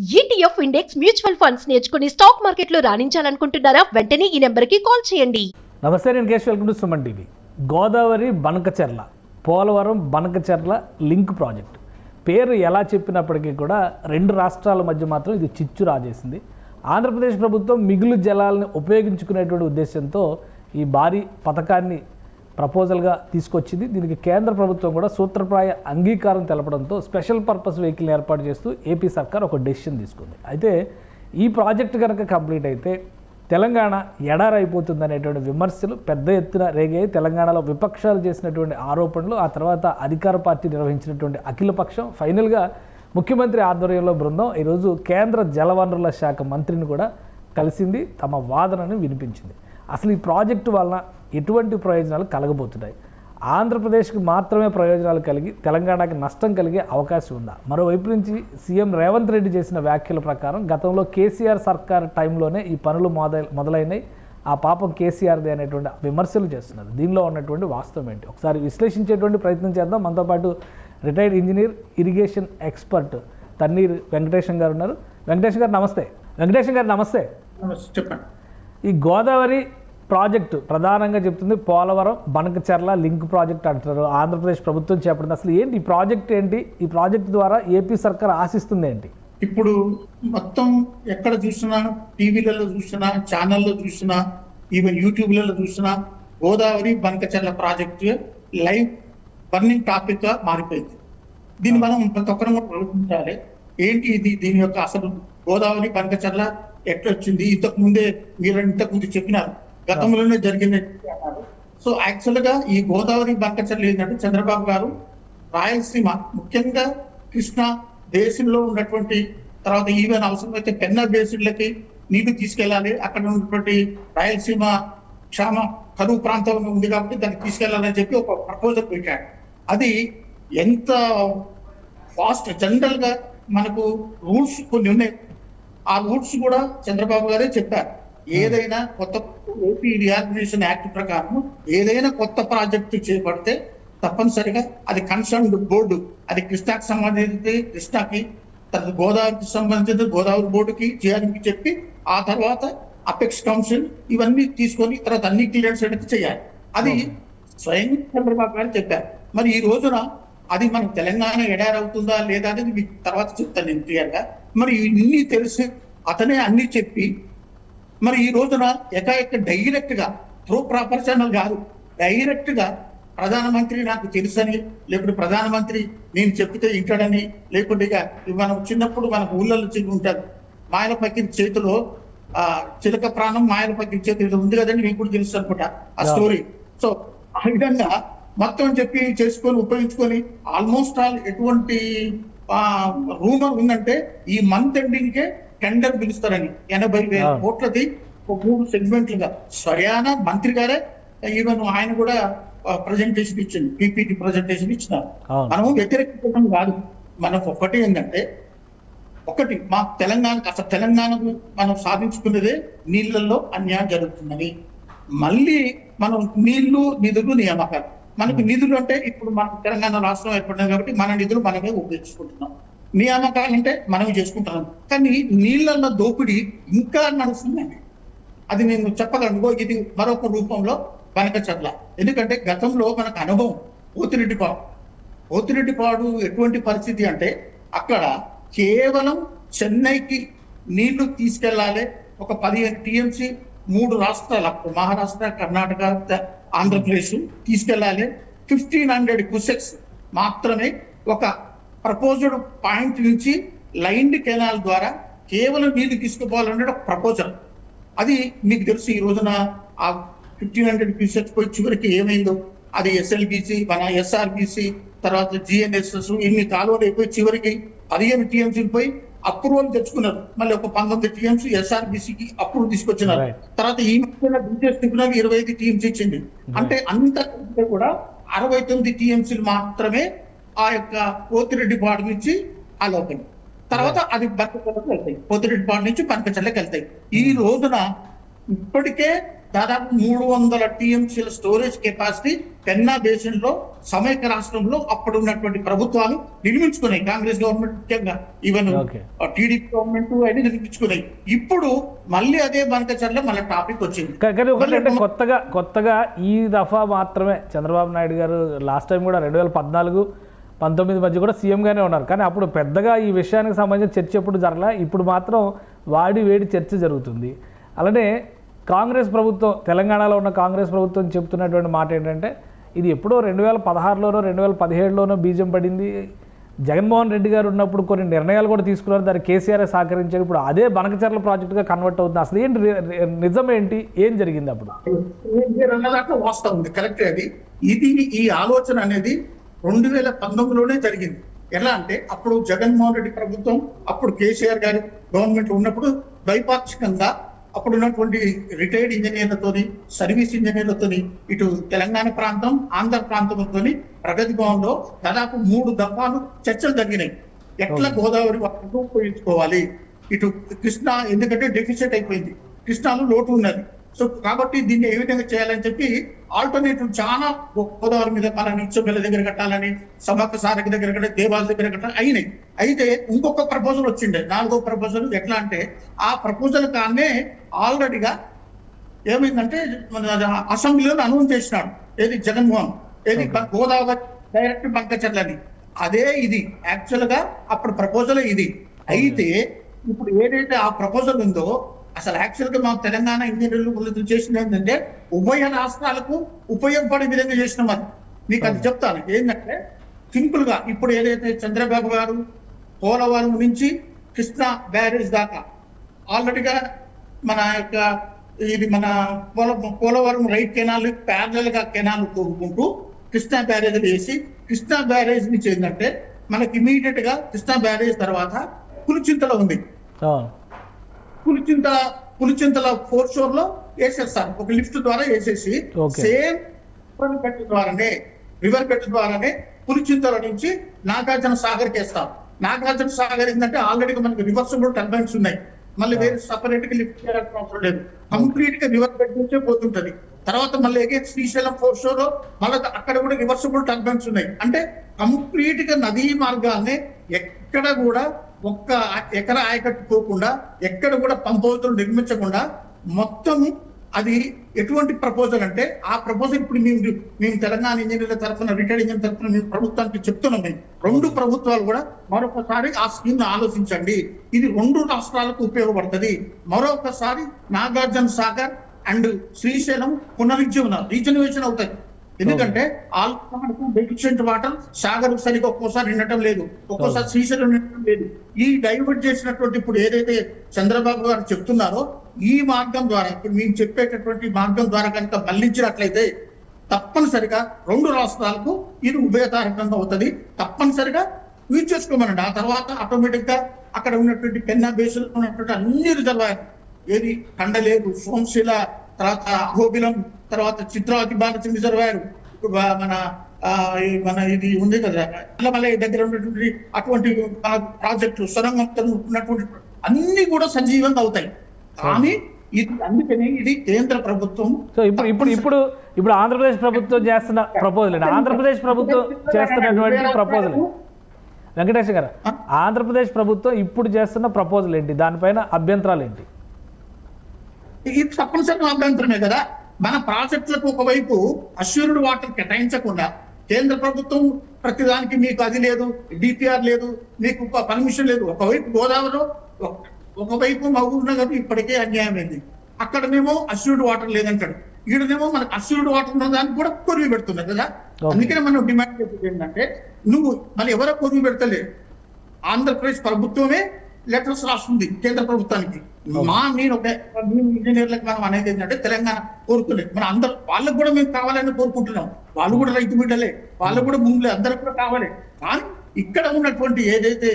ETF index mutual funds నేర్చుకుని stock మార్కెట్లో రాణించాలనుకుంటున్నారా? వెంటనే ఈ నెంబర్కి కాల్ చేయండి. నమస్తే, నేను Kesh. Welcome to Suman TV. Godavari Banakacherla, Polavaram Banakacherla link project పేరు ఎలా చెప్పినప్పటికీ కూడా రెండు రాష్ట్రాల మధ్య మాత్రం ఇది చిచ్చు రాజేసింది. ఆంధ్రప్రదేశ్ ప్రభుత్వం మిగులు జలాలను ఉపయోగించుకునేటువంటి ఉద్దేశంతో ఈ భారీ పథకాన్ని ప్రపోజల్గా తీసుకొచ్చింది. దీనికి కేంద్ర ప్రభుత్వం కూడా సూత్రప్రాయ అంగీకారం తెలపడంతో స్పెషల్ పర్పస్ వెహికల్ని ఏర్పాటు చేస్తూ ఏపీ సర్కార్ ఒక డెసిషన్ తీసుకుంది. అయితే ఈ ప్రాజెక్టు కనుక కంప్లీట్ అయితే తెలంగాణ ఎడారైపోతుంది అనేటువంటి విమర్శలు పెద్ద ఎత్తున రేగాయి. తెలంగాణలో విపక్షాలు చేసినటువంటి ఆరోపణలు, ఆ తర్వాత అధికార పార్టీ నిర్వహించినటువంటి అఖిలపక్షం, ఫైనల్గా ముఖ్యమంత్రి ఆధ్వర్యంలో బృందం ఈరోజు కేంద్ర జలవనరుల శాఖ మంత్రిని కూడా కలిసింది, తమ వాదనను వినిపించింది. అసలు ఈ ప్రాజెక్టు వలన ఎటువంటి ప్రయోజనాలు కలగబోతున్నాయి? ఆంధ్రప్రదేశ్కి మాత్రమే ప్రయోజనాలు కలిగి తెలంగాణకి నష్టం కలిగే అవకాశం ఉందా? మరోవైపు నుంచి సీఎం రేవంత్ రెడ్డి చేసిన వ్యాఖ్యల ప్రకారం గతంలో కేసీఆర్ సర్కార్ టైంలోనే ఈ పనులు మొదలైనవి, ఆ పాపం కేసీఆర్ది అనేటువంటి విమర్శలు చేస్తున్నారు. దీనిలో ఉన్నటువంటి వాస్తవం ఏంటి ఒకసారి విశ్లేషించేటువంటి ప్రయత్నం చేద్దాం. మనతో పాటు retired engineer, irrigation expert Thanneer Venkatesham గారు ఉన్నారు. వెంకటేశం గారు నమస్తే. వెంకటేశం గారు నమస్తే. చెప్పండి. ఈ గోదావరి ప్రాజెక్టు ప్రధానంగా చెప్తుంది పోలవరం బనకచెర్ల లింక్ ప్రాజెక్ట్ అంటారు. ఆంధ్రప్రదేశ్ ప్రభుత్వం చేపడుతుంది. అసలు ఏంటి ఈ ప్రాజెక్ట్? ఏంటి ఈ ప్రాజెక్ట్ ద్వారా ఏపీ సర్కార్ ఆశిస్తుంది ఏంటి? ఇప్పుడు మొత్తం ఎక్కడ చూసినా, టీవీలలో చూసినా, ఛానల్లో చూసినా, ఈవెన్ యూట్యూబ్లలో చూసినా Godavari Banakacherla project live burning topic గా మారిపోయింది. దీన్ని మనం ప్రతి ఒక్కరు కూడా ఆలోచించాలి. ఏంటి ఇది? దీని యొక్క అసలు గోదావరి బనకచెర్ల ఎట్లా వచ్చింది? ఇంతకుముందు చెప్పినారు, గతంలోనే జరిగింది అన్నారు. సో యాక్చువల్ గా ఈ గోదావరి బనకచెర్ల ఏంటంటే చంద్రబాబు గారు రాయలసీమ, ముఖ్యంగా కృష్ణా బేసిన్ లో ఉన్నటువంటి, తర్వాత ఈవెన్ అవసరమైతే పెన్నా బేసిన్లకి నీళ్లు తీసుకెళ్లాలి, అక్కడ ఉన్నటువంటి రాయలసీమ క్షామ కరువు ప్రాంతం ఉంది కాబట్టి దాన్ని తీసుకెళ్లాలని చెప్పి ఒక ప్రపోజల్ పెట్టాడు. అది ఎంత ఫాస్ట్, జనరల్ గా మనకు రూల్స్ కొన్ని ఉన్నాయి. ఆ రూల్స్ కూడా చంద్రబాబు గారే చెప్పారు. ఏదైనా కొత్త ఏపీ రీఆర్గనైజేషన్ యాక్ట్ ప్రకారం ఏదైనా కొత్త ప్రాజెక్టు చేపడితే తప్పనిసరిగా అది కన్సర్న్డ్ బోర్డు, అది కృష్ణాకి సంబంధించి కృష్ణాకి, తర్వాత గోదావరికి సంబంధించి గోదావరి బోర్డుకి, జిఆర్కి చెప్పి ఆ తర్వాత అపెక్స్ కౌన్సిల్ ఇవన్నీ తీసుకొని తర్వాత అన్ని క్లియరెన్స్ అనేది చేయాలి. అది స్వయంగా చంద్రబాబు గారు చెప్పారు. మరి ఈ రోజున అది మన తెలంగాణ ఎడారవుతుందా లేదా అనేది మీకు తర్వాత చెప్తాను నేను క్లియర్గా. మరి ఇన్ని తెలిసి అతనే అన్ని చెప్పి మరి ఈ రోజున డైరెక్ట్ గా త్రూ ప్రాపర్ ఛానల్ కాదు, డైరెక్ట్ గా ప్రధానమంత్రి నాకు తెలుసని, లేకపోతే ప్రధానమంత్రి నేను చెప్తే ఇంటాడని, లేకుంటే ఇక మనం చిన్నప్పుడు మనకు ఊళ్ళలో చిన్న ఉంటారు, మాయల పక్కిన చేతిలో చిలక ప్రాణం మాయల పక్కిన చేతిలో ఉంది కదండి, మీకు కూడా తెలుసు అనుకుంటా ఆ స్టోరీ. సో ఆ విధంగా మొత్తం చెప్పి చేసుకొని ఉపయోగించుకొని ఆల్మోస్ట్ ఆల్ ఎటువంటి రూమర్ ఉందంటే ఈ మంత్ ఎండింగ్ కే టెండర్ పిలుస్తారని 80,000 కోట్లది 3 సెగ్మెంట్లుగా స్వయాన మంత్రి గారే, ఈవెన్ ఆయన కూడా ప్రజెంటేషన్ ఇచ్చింది, పీపీటీ ప్రజెంటేషన్ ఇచ్చినారు. మనం వ్యతిరేకించడం కాదు, మనకు ఒకటి ఏంటంటే మా తెలంగాణకు, అసలు తెలంగాణకు మనం సాధించుకున్నదే నీళ్లలో అన్యాయం జరుగుతుందని. మళ్ళీ మనం నిధులు నియామకాలు, మనకు నిధులు అంటే ఇప్పుడు మన తెలంగాణ రాష్ట్రం ఏర్పడింది కాబట్టి మన నిధులు మనమే ఉపయోగించుకుంటున్నాం, నియామకాలు అంటే మనమే చేసుకుంటున్నాం. కానీ నీళ్లలో దోపిడీ ఇంకా నడుస్తుందండి. అది నేను చెప్పగలను. ఇది మరొక రూపంలో బనకచెర్ల. ఎందుకంటే గతంలో మనకు అనుభవం పోతిరెడ్డిపాడు ఎటువంటి పరిస్థితి అంటే అక్కడ కేవలం చెన్నైకి నీళ్లు తీసుకెళ్లాలి, ఒక 15 టీఎంసీ 3 రాష్ట్రాలు, మహారాష్ట్ర, కర్ణాటక, ఆంధ్రప్రదేశ్ తీసుకెళ్లాలి. 1500 క్యూసెక్స్ మాత్రమే ఒక ప్రపోజ్డ్ పాయింట్ నుంచి లైన్డ్ కెనాల్ ద్వారా కేవలం నీళ్లు తీసుకుపోవాలనే ఒక ప్రపోజల్. అది మీకు తెలుసు. ఈ రోజున ఆ 1500 క్యూసెక్స్ పోయి చివరికి ఏమైందో, అది ఎస్ఎల్బిసి, మన ఎస్ఆర్బిసి, తర్వాత జిఎన్ఎస్ఎస్, ఇన్ని కాలువలు అయిపోయి చివరికి 15 టీఎంసీలు పోయి అప్రూవల్ తెచ్చుకున్నారు. మళ్ళీ ఒక 19 టీఎంసీ ఎస్ఆర్బిసికి అప్రూవల్ తీసుకొచ్చినారు. తర్వాత ఈ మధ్యన బిజినెస్ ట్రిబ్యునల్ 25 టీఎంసీ ఇచ్చింది. అంటే అంత కూడా 69 టీఎంసీలు మాత్రమే ఆ యొక్క పోతిరెడ్డిపాడు నుంచి ఆ లోపలి, తర్వాత అది బనకచెర్లకు వెళ్తాయి, పోతిరెడ్డిపాడు నుంచి బనకచెర్లకు వెళ్తాయి. ఈ రోజున ఇప్పటికే దాదాపు 300 టీఎంసీల స్టోరేజ్ కెపాసిటీ పెన్నా బేసిన్ లో సమైక్య రాష్ట్రంలో అప్పుడు ఉన్నటువంటి ప్రభుత్వాలు నిర్మించుకున్నాయి. కాంగ్రెస్ గవర్నమెంట్ ముఖ్యంగా, ఈవెన్ టీడీపీ గవర్నమెంట్ అన్ని నిర్మించుకున్నాయి. ఇప్పుడు మళ్ళీ అదే బనకచెర్ల మళ్ళీ టాపిక్ వచ్చింది. కానీ ఒకటంటే కొత్తగా ఈ దఫా మాత్రమే చంద్రబాబు నాయుడు గారు లాస్ట్ టైం కూడా 2014-19 మధ్య కూడా సీఎంగానే ఉన్నారు. కానీ అప్పుడు పెద్దగా ఈ విషయానికి సంబంధించిన చర్చ ఎప్పుడు జరగలే. ఇప్పుడు మాత్రం వాడి వేడి చర్చ జరుగుతుంది. అలానే కాంగ్రెస్ ప్రభుత్వం, తెలంగాణలో ఉన్న కాంగ్రెస్ ప్రభుత్వం చెప్తున్నటువంటి మాట ఏంటంటే ఇది ఎప్పుడో 2016లోనో 2017లోనో బీజం పడింది. జగన్మోహన్ రెడ్డి గారు ఉన్నప్పుడు కొన్ని నిర్ణయాలు కూడా తీసుకున్నారు, దాన్ని కేసీఆర్ సహకరించారు. ఇప్పుడు అదే బనకచెర్ల ప్రాజెక్టుగా కన్వర్ట్ అవుతుంది. అసలు ఏంటి నిజం ఏంటి, ఏం జరిగింది అప్పుడు? వాస్తవం ఉంది, కరెక్ట్. అది ఈ ఆలోచన అనేది 2019లోనే జరిగింది. ఎలా అంటే అప్పుడు జగన్మోహన్ రెడ్డి ప్రభుత్వం, అప్పుడు కేసీఆర్ గారి గవర్నమెంట్ ఉన్నప్పుడు ద్వైపాక్షికంగా అప్పుడు ఉన్నటువంటి రిటైర్డ్ ఇంజనీర్లతోని, సర్వీస్ ఇంజనీర్లతోని, ఇటు తెలంగాణ ప్రాంతం ఆంధ్ర ప్రాంతంతోని ప్రగతి భవన్లో దాదాపు 3 దఫాలు చర్చలు జరిగినాయి. ఎట్లా గోదావరి వాటిని ఉపయోగించుకోవాలి, ఇటు కృష్ణా ఎందుకంటే డెఫిసిట్ అయిపోయింది, కృష్ణాలో లోటు ఉన్నది. సో కాబట్టి దీన్ని ఏ విధంగా చేయాలని చెప్పి ఆల్టర్నేటివ్ చాలా గోదావరి మీద పలాని ఇచ్చబెల్ల దగ్గర కట్టాలని, సమక్క సారకి దగ్గర కట్టాలి, దేవాల దగ్గర కట్టాలి అయినాయి. అయితే ఇంకొక ప్రపోజల్ వచ్చిండే, 4వ ప్రపోజల్. ఎట్లా అంటే ఆ ప్రపోజల్ కానే ఆల్రెడీగా ఏమైందంటే అసెంబ్లీలో అనౌన్స్ చేసినాడు, ఏది జగన్మోహన్, ఏది గోదావరి డైరెక్ట్ బనకచెర్లని. అదే ఇది యాక్చువల్ గా అప్పుడు ప్రపోజల్ ఇది. అయితే ఇప్పుడు ఏదైతే ఆ ప్రపోజల్ ఉందో అసలు యాక్చువల్ గా మా తెలంగాణ ఇంజనీర్లు చేసిన ఏంటంటే ఉభయ రాష్ట్రాలకు ఉపయోగపడే విధంగా చేసినాం. అది మీకు అది చెప్తాను. ఏంటంటే సింపుల్ గా ఇప్పుడు ఏదైతే చంద్రబాబు గారు పోలవరం నుంచి కృష్ణా బ్యారేజ్ దాకా ఆల్రెడీగా మన యొక్క ఇది మన పోలవరం రైట్ కెనాల్ ప్యారలల్ గా కెనాల్ తోడుకుంటూ కృష్ణా బ్యారేజ్ వేసి, కృష్ణా బ్యారేజ్ నుంచి ఏంటంటే మనకి ఇమీడియట్ గా కృష్ణా బ్యారేజ్ తర్వాత పులిచింతలో ఉంది. పులిచింతల ఫోర్ షోర్ లో వేసేస్తారు, ఒక లిఫ్ట్ ద్వారా వేసేసి సేమ్ రివర్ బెడ్ ద్వారానే పులిచింతల నుంచి నాగార్జున సాగర్ కి వేస్తాం. నాగార్జున సాగర్ ఏంటంటే ఆల్రెడీ మనకి రివర్సిబుల్ టర్బైన్స్ ఉన్నాయి, మళ్ళీ వేరే సపరేట్ గా లిఫ్ట్ చేయాల్సిన అవసరం లేదు. కంప్లీట్ గా రివర్ బెడ్ నుంచే పోతుంటది. తర్వాత మళ్ళీ అగైన్ శ్రీశైలం ఫోర్ షోర్ లో మళ్ళీ అక్కడ కూడా రివర్సిబుల్ టర్బైన్స్ ఉన్నాయి. అంటే కంప్లీట్ గా నదీ మార్గాన్ని ఎక్కడ కూడా ఒక్క ఎకరా ఆయకట్టుకోకుండా, ఎక్కడ కూడా పంప్ హౌజులు నిర్మించకుండా మొత్తం అది ఎటువంటి ప్రపోజల్ అంటే ఆ ప్రపోజల్ ఇప్పుడు మేము తెలంగాణ ఇంజనీర్ల తరఫున, రిటైర్డ్ ఇంజనీర్ తరఫున మేము ప్రభుత్వానికి చెప్తున్నాం. మేము 2 ప్రభుత్వాలు కూడా మరొకసారి ఆ స్కీమ్ ను ఆలోచించండి. ఇది 2 రాష్ట్రాలకు ఉపయోగపడుతుంది. మరొకసారి నాగార్జున సాగర్ అండ్ శ్రీశైలం రీజనరేషన్ అవుతాయి. ఎందుకంటే ఆల్రెడీ డెఫిషియెంట్ వాటర్ సాగర్ సరిగ్గా ఒక్కోసారి నిండటం లేదు, ఒక్కోసారి శ్రీశైలం నిండటం లేదు. ఈ డైవర్ట్ చేసినటువంటి ఇప్పుడు ఏదైతే చంద్రబాబు గారు చెప్తున్నారో ఈ మార్గం ద్వారా, ఇప్పుడు మేము చెప్పేటటువంటి మార్గం ద్వారా కనుక మళ్లించినట్లయితే తప్పనిసరిగా 2 రాష్ట్రాలకు ఇది ఉభయతారకంగా అవుతుంది. తప్పనిసరిగా యూజ్ చేసుకోమనండి. ఆ తర్వాత ఆటోమేటిక్ గా అక్కడ ఉన్నటువంటి పెన్నా బేసిన్ ఉన్నటువంటి అన్ని రిజర్వాయర్, ఏది కండలేరు, సోమశిల, తర్వాత అహోబిలం, తర్వాత చిత్రావతి బాలచంద్ర రిజర్వాయర్, మన ఇది ఉంది కదా అల్లమలై దగ్గర ఉన్నటువంటి అటువంటి ప్రాజెక్టులు, సొరంగం ఉన్నటువంటి అన్ని కూడా సజీవంగా అవుతాయి. కానీ ఇది అందుకని ఇది కేంద్ర ప్రభుత్వం. సో ఇప్పుడు ఆంధ్రప్రదేశ్ ప్రభుత్వం చేస్తున్న ప్రపోజల్ అండి, ఆంధ్రప్రదేశ్ ప్రభుత్వం చేస్తున్నటువంటి ప్రపోజల్ వెంకటేష్ గారు, ఆంధ్రప్రదేశ్ ప్రభుత్వం ఇప్పుడు చేస్తున్న ప్రపోజల్ ఏంటి, దానిపైన అభ్యంతరాలు ఏంటి? ఇది తప్పనిసరిగా అభ్యంతరమే కదా. మన ప్రాజెక్టులకు ఒకవైపు అష్యూర్డ్ వాటర్ కేటాయించకుండా కేంద్ర ప్రభుత్వం ప్రతిదానికి మీకు అది లేదు, డిపిఆర్ లేదు, మీకు పర్మిషన్ లేదు. ఒకవైపు గోదావరిలో, ఒకవైపు మహబూబ్ నగర్ ఇప్పటికే అన్యాయమైంది. అక్కడనేమో అష్యూర్డ్ వాటర్ లేదంటాడు, ఈడనేమో మనకు అష్యూర్డ్ వాటర్ ఉన్న దానికి కూడా కొరివి పెడుతున్నారు కదా. అందుకనే మనం డిమాండ్ చేసేది ఏంటంటే నువ్వు మళ్ళీ ఎవరో కొరివి పెడతలేదు, ఆంధ్రప్రదేశ్ ప్రభుత్వమే లెటర్స్ రాస్తుంది కేంద్ర ప్రభుత్వానికి. నేను ఇంజనీర్లకు మనం అనేది ఏంటంటే తెలంగాణ కోరుతున్నాయి, మన అందరూ వాళ్ళకు కూడా మేము కావాలని కోరుకుంటున్నాం. వాళ్ళు కూడా రైతు బిడ్డలే, వాళ్ళకు కూడా భూములే, అందరికి కూడా కావాలి. కానీ ఇక్కడ ఉన్నటువంటి ఏదైతే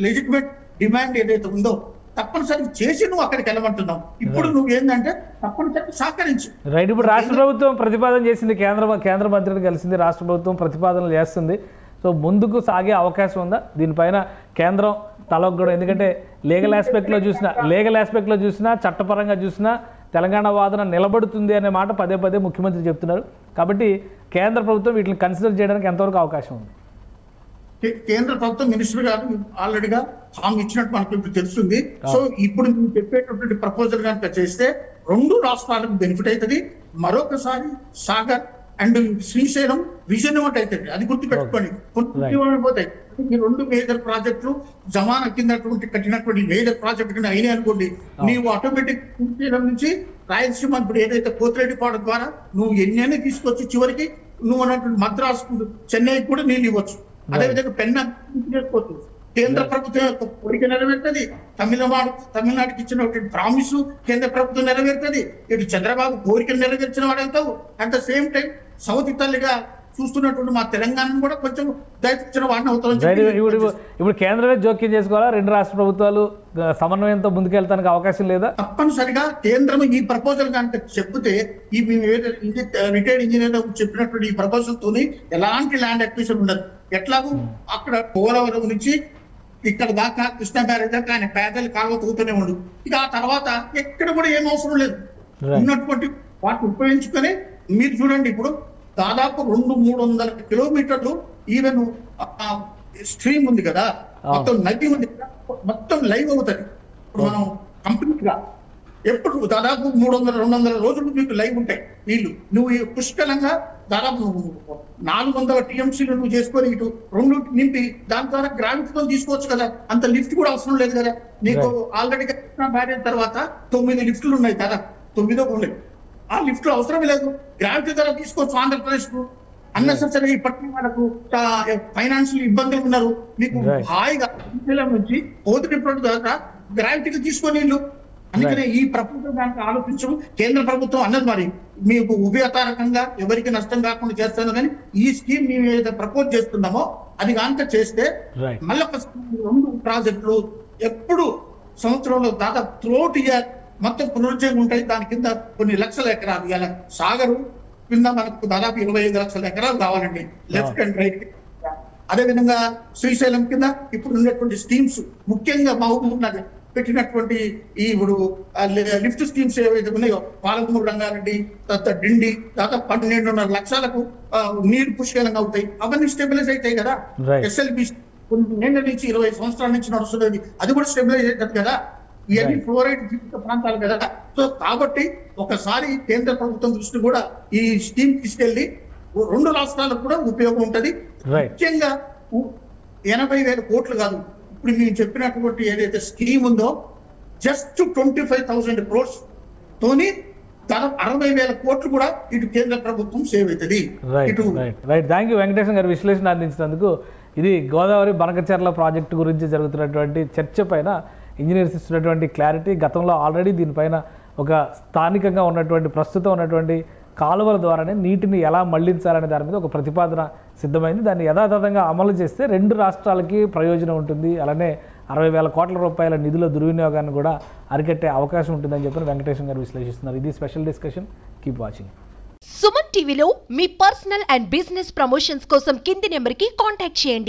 లెజిటిమేట్ డిమాండ్ ఏదైతే ఉందో తప్పనిసరి చేసి నువ్వు అక్కడికి వెళ్ళమంటున్నావు. ఇప్పుడు నువ్వు ఏంటంటే తప్పనిసరి సహకరించు. రైట్. ఇప్పుడు రాష్ట్ర ప్రభుత్వం ప్రతిపాదన చేసింది, కేంద్ర మంత్రిని కలిసింది, రాష్ట్ర ప్రభుత్వం ప్రతిపాదనలు చేస్తుంది. సో ముందుకు సాగే అవకాశం ఉందా దీనిపైన? కేంద్రం తలొగ్గడం, ఎందుకంటే లీగల్ ఆస్పెక్ట్లో చూసినా, చట్టపరంగా చూసినా తెలంగాణ వాదన నిలబడుతుంది అనే మాట పదే పదే ముఖ్యమంత్రి చెప్తున్నారు. కాబట్టి కేంద్ర ప్రభుత్వం వీటిని కన్సిడర్ చేయడానికి ఎంతవరకు అవకాశం ఉంది? కేంద్ర ప్రభుత్వం మినిస్టర్ గారు ఆల్రెడీగా హామీ ఇచ్చినట్టు మనకు ఇప్పుడు తెలుస్తుంది. సో ఇప్పుడు మీరు చెప్పేటటువంటి ప్రపోజల్ కనుక చేస్తే 2 రాష్ట్రాలకు బెనిఫిట్ అవుతుంది. మరొకసారి సాగర్ అండ్ శ్రీశైలం విజయనగరం అవుతుంది. అది గుర్తుపెట్టుకోండి. పోతాయి ఈ 2 మేజర్ ప్రాజెక్టులు జమానా కిందటువంటి కట్టినటువంటి మేజర్ ప్రాజెక్టు కింద అయినాయి అనుకోండి, నీవు ఆటోమేటిక్ శ్రీశైలం నుంచి రాయలసీమ ఇప్పుడు ఏదైతే పోతిరెడ్డిపాడు ద్వారా నువ్వు ఎన్ని తీసుకొచ్చి చివరికి నువ్వు అన్నటువంటి మద్రాసు చెన్నైకి కూడా నీళ్ళు ఇవ్వచ్చు. అదేవిధంగా పెన్నా చేసుకోవచ్చు. కేంద్ర ప్రభుత్వం యొక్క కోరిక నెరవేరుతుంది. తమిళనాడుకి ఇచ్చినటువంటి ప్రామిస్ కేంద్ర ప్రభుత్వం నెరవేరుతుంది. ఇటు చంద్రబాబు కోరికలు నెరవేర్చిన వాడు అవుతావు. At the same time south తల్లిగా చూస్తున్నటువంటి మా తెలంగాణను కూడా కొంచెం దయచిన వాడిని అవుతామని ఇప్పుడు కేంద్రమే జోక్యం చేసుకోవాలా? 2 రాష్ట్ర ప్రభుత్వాలు సమన్వయంతో ముందుకెళ్తానికి అవకాశం లేదా? తప్పనిసరిగా కేంద్రం ఈ ప్రపోజల్ కనుక చెప్తే ఈ రిటైర్డ్ ఇంజనీర్ చెప్పినటువంటి ఈ ప్రపోజల్ తోని ఎలాంటి ల్యాండ్ అక్విజిషన్ ఉండదు. ఎట్లాగూ అక్కడ పోలవరం నుంచి ఇక్కడ దాకా కృష్ణా బ్యారేజ్ దాకా ఆయన పేదలు కాలువ తూతూనే ఉండు. ఇక ఆ తర్వాత ఎక్కడ కూడా ఏం అవసరం లేదు. ఉన్నటువంటి వాటిని ఉపయోగించుకొని మీరు చూడండి, ఇప్పుడు దాదాపు 200-300 కిలోమీటర్లు ఈవెన్ స్ట్రీమ్ ఉంది కదా, మొత్తం నది ఉంది కదా, మొత్తం లైవ్ అవుతుంది. ఇప్పుడు మనం కంప్లీట్ గా ఎప్పుడు దాదాపు 300-200 రోజులు మీకు లైవ్ ఉంటాయి నీళ్లు. నువ్వు పుష్కలంగా దాదాపు 400 టీఎంసీలు నువ్వు చేసుకొని ఇటు 2 నింపి దాని ద్వారా గ్రావిటీతో తీసుకోవచ్చు కదా. అంత లిఫ్ట్ కూడా అవసరం లేదు కదా. నీకు ఆల్రెడీ కృష్ణా బ్యారేజ్ తర్వాత 9 లిఫ్టులు ఉన్నాయి, దాదాపు 9 ఉన్నాయి. ఆ లిఫ్ట్ అవసరం లేదు. గ్రావిటీ ద్వారా తీసుకోవచ్చు. ఆంధ్రప్రదేశ్ కు అన్నెసెసరీ ఇప్పటికీ మనకు ఫైనాన్షియల్ ఇబ్బందులు ఉన్నారు. మీకు హాయిగా నుంచి పోతిరెడ్డిపాడు ద్వారా గ్రావిటీకి తీసుకొని ఇల్లు. అందుకనే ఈ ప్రభుత్వం దానికి ఆలోచించడం కేంద్ర ప్రభుత్వం అన్నది మరి మీకు ఉభయతారకంగా ఎవరికి నష్టం కాకుండా చేస్తాను. కానీ ఈ స్కీమ్ మేము ఏదైతే ప్రపోజ్ చేస్తున్నామో అది కనుక చేస్తే మళ్ళీ 2 ప్రాజెక్టులు ఎప్పుడు సంవత్సరంలో దాదాపు త్రోట్ ఇయర్ మొత్తం పునరుజ్జీవం ఉంటాయి. దాని కింద కొన్ని లక్షల ఎకరాలు, ఇలా సాగరు కింద మనకు దాదాపు 25 లక్షల ఎకరాలు కావాలండి లెఫ్ట్ అండ్ రైట్. అదేవిధంగా శ్రీశైలం కింద ఇప్పుడు ఉన్నటువంటి స్కీమ్స్, ముఖ్యంగా మహబూబ్ నగర్ పెట్టినటువంటి ఈ ఇప్పుడు లిఫ్ట్ స్కీమ్స్ ఏవైతే ఉన్నాయో, పాలమూరు రంగారెడ్డి, తర్వాత డిండి, దాదాపు 12.5 లక్షలకు నీరు పుష్కలంగా అవుతాయి. అవన్నీ స్టెబిలైజ్ అవుతాయి కదా. ఎస్ఎల్బి కొన్ని ఏళ్ల నుంచి 20 సంవత్సరాల నుంచి నడుస్తుంది, అది కూడా స్టెబిలైజ్ అవుతుంది కదా. ఇవన్నీ ఫ్లోరైడ్ జీవిత ప్రాంతాలు కదా. సో కాబట్టి ఒకసారి కేంద్ర ప్రభుత్వం దృష్టి కూడా ఈ స్కీమ్ తీసుకెళ్లి 2 రాష్ట్రాలకు కూడా ఉపయోగం ఉంటది. ముఖ్యంగా 80,000 కోట్లు కాదు, ఇప్పుడు మేము చెప్పినటువంటి ఏదైతే స్కీమ్ ఉందో జస్ట్ 25,000 crores తోని దాదాపు 60,000 కోట్లు కూడా ఇటు కేంద్ర ప్రభుత్వం సేవ్ అవుతుంది. థ్యాంక్ యూ వెంకటేశం గారు విశ్లేషణ అందించినందుకు. ఇది గోదావరి బనకచెర్ల ప్రాజెక్టు గురించి జరుగుతున్నటువంటి చర్చ పైన ఇంజనీర్స్ ఇస్తున్నటువంటి క్లారిటీ. గతంలో ఆల్రెడీ దీనిపైన ఒక స్థానికంగా ఉన్నటువంటి ప్రస్తుతం ఉన్నటువంటి కాలువల ద్వారానే నీటిని ఎలా మళ్లించాలనే దాని మీద ఒక ప్రతిపాదన సిద్ధమైంది. దాన్ని యథాతథంగా అమలు చేస్తే 2 రాష్ట్రాలకి ప్రయోజనం ఉంటుంది. అలానే 60,000 కోట్ల రూపాయల నిధుల దుర్వినియోగాన్ని కూడా అరికట్టే అవకాశం ఉంటుందని చెప్పి వెంకటేశం గారు విశ్లేషిస్తున్నారు. ఇది special discussion. Keep watching. Suman టీవీలో మీ పర్సనల్ అండ్ బిజినెస్ ప్రమోషన్స్ కోసం కింది నెంబర్కి కాంటాక్ట్ చేయండి.